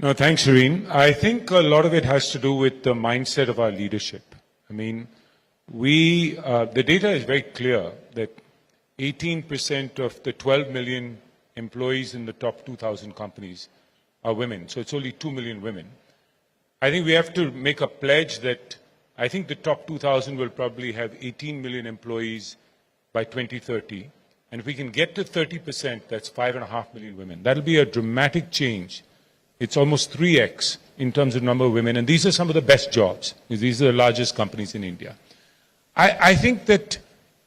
No, thanks, Shireen. I think a lot of it has to do with the mindset of our leadership. I mean, the data is very clear that 18% of the 12 million employees in the top 2,000 companies are women. So it's only 2 million women. I think we have to make a pledge that I think the top 2,000 will probably have 18 million employees by 2030. And if we can get to 30%, that's 5.5 million women. That'll be a dramatic change. It's almost 3x in terms of number of women. And these are some of the best jobs. These are the largest companies in India. I think that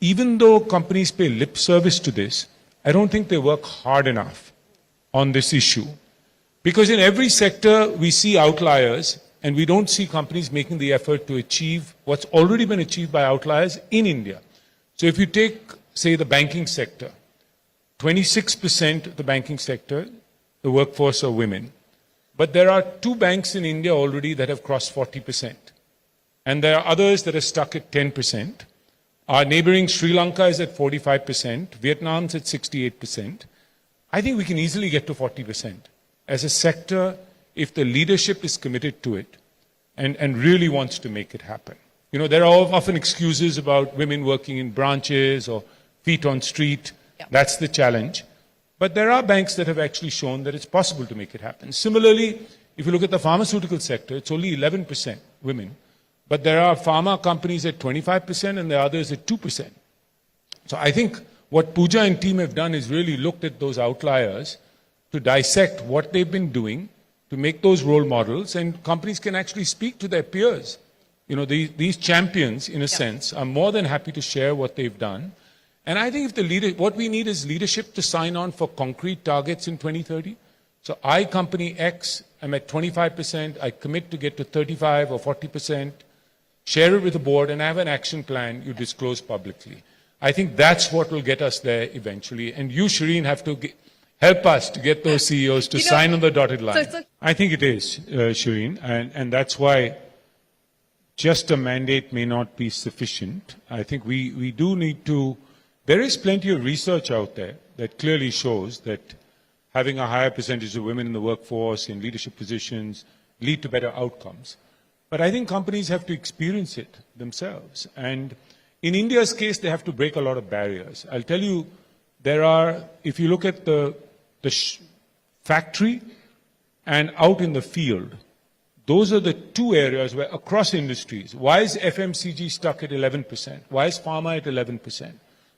even though companies pay lip service to this, I don't think they work hard enough on this issue. Because in every sector, we see outliers, and we don't see companies making the effort to achieve what's already been achieved by outliers in India. So if you take, say, the banking sector, 26% of the banking sector, the workforce are women. But there are 2 banks in India already that have crossed 40%. And there are others that are stuck at 10%. Our neighboring Sri Lanka is at 45%. Vietnam's at 68%. I think we can easily get to 40% as a sector if the leadership is committed to it and really wants to make it happen. You know, there are often excuses about women working in branches or feet on street. Yeah. That's the challenge. But there are banks that have actually shown that it's possible to make it happen. Similarly, if you look at the pharmaceutical sector, it's only 11% women. But there are pharma companies at 25% and there are others at 2%. So I think what Pooja and team have done is really looked at those outliers to dissect what they've been doing, to make those role models, and companies can actually speak to their peers. You know, these champions, in a sense, are more than happy to share what they've done. And I think if what we need is leadership to sign on for concrete targets in 2030. So I, company X, am at 25%. I commit to get to 35 or 40%, share it with the board, and have an action plan you disclose publicly. I think that's what will get us there eventually. And you, Shireen, have to help us to get those CEOs to sign on the dotted line. I think it is, Shireen, and that's why just a mandate may not be sufficient. I think we do need to. There is plenty of research out there that clearly shows that having a higher percentage of women in the workforce, in leadership positions, lead to better outcomes. But I think companies have to experience it themselves. And in India's case, they have to break a lot of barriers. I'll tell you, if you look at the factory and out in the field, those are the 2 areas where across industries, why is FMCG stuck at 11%? Why is pharma at 11%?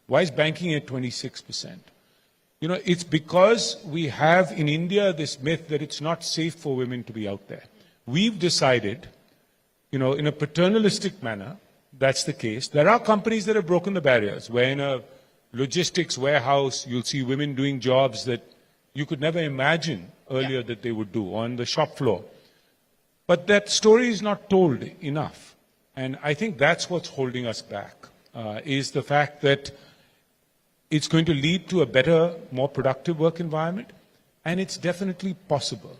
Why is banking at 26%? You know, it's because we have in India this myth that it's not safe for women to be out there. We've decided, you know, in a paternalistic manner, that's the case. There are companies that have broken the barriers, where in a logistics warehouse, you'll see women doing jobs that you could never imagine earlier that they would do on the shop floor. But that story is not told enough. And I think that's what's holding us back, is the fact that it's going to lead to a better, more productive work environment, and it's definitely possible.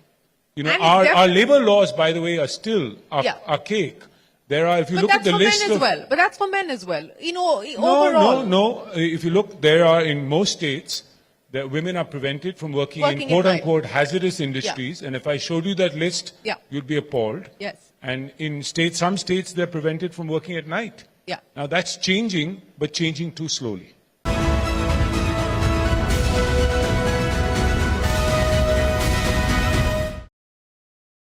You know, our labor laws, by the way, are still archaic. There are, if you look at the list of... But that's for men as well. You know, overall... No. If you look, there are in most states that women are prevented from working in quote-unquote hazardous industries. Yeah. And if I showed you that list, you'd be appalled. Yes. And in some states, they're prevented from working at night. Yeah. Now, that's changing, but changing too slowly.